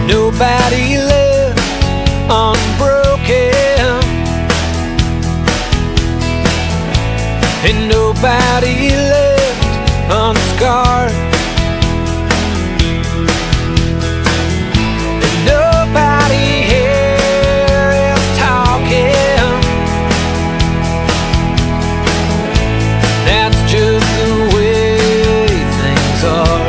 Nobody left unbroken, and nobody left unscarred, and nobody here is talking. That's just the way things are.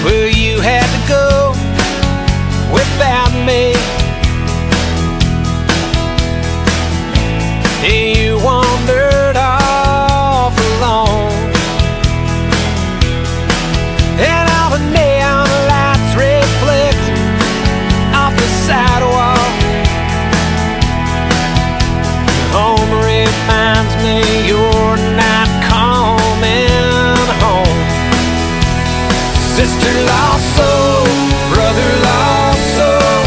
Well, you had to go without me, and you wandered off alone, and all the neon lights reflect off the sidewalk. Home reminds me you're not coming home. Sister lost soul, brother lost soul,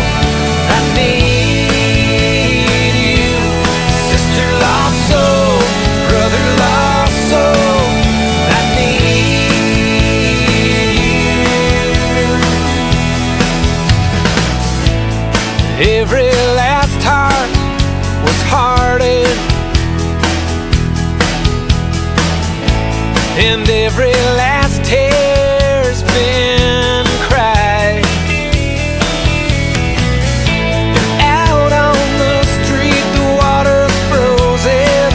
I need you. Sister lost soul, brother lost soul, I need you. Every last heart was hearted, and every last tear's been cried. And out on the street the water's frozen,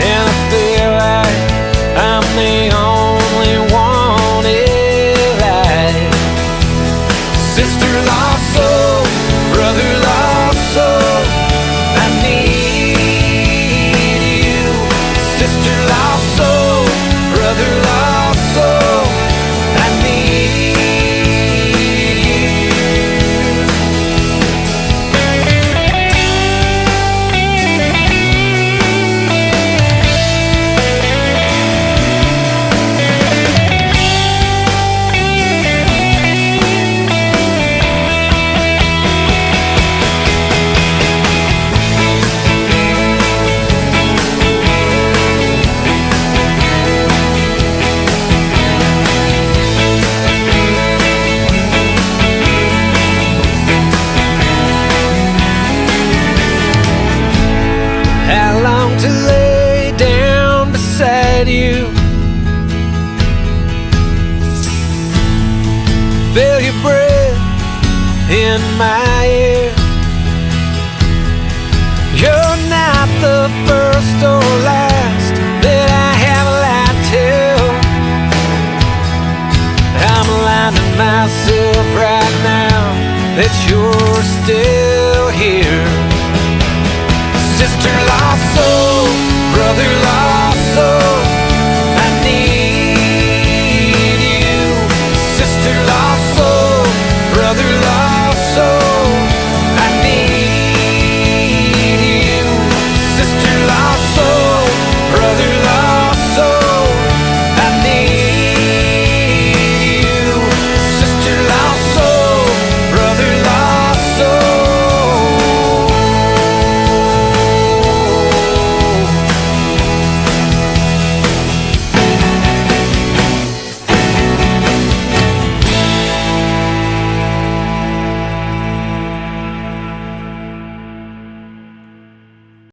and I feel like I'm the only one alive. Sister lost soul, brother lost soul, I need you. Sister lost soul, brother lost soul, I need you. How long to lay down beside you? Feel your breath in my ear. You're not the first or last.